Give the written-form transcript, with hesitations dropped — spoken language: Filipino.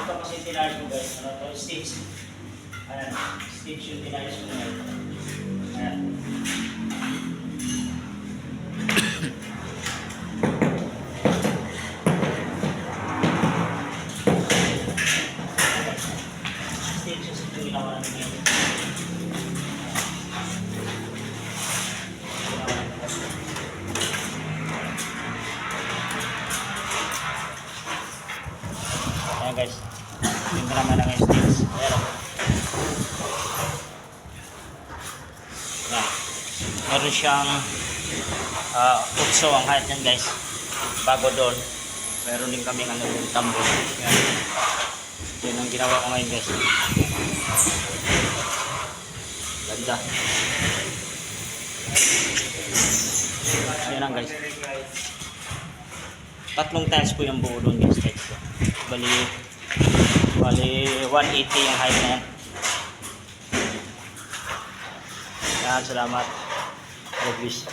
ito kasi tinalis ko guys. Ano to? Stitch. Ayan. Stitch yung tinalis ko ngayon. Ayan. Stitches ito yung ginawa natin ngayon. Ayan guys, yung naman ng stitch. Ayan. Ayan. Meron siyang 8 ang height yan guys. Bago doon, meron din kami yung tambo. Ayan. Yun ang ginawa ko ngayon guys. Ganda. Ayan lang guys. 3 tiles po yung buo doon guys. Bali 180 yung height na yan. Yan, salamat. God bless.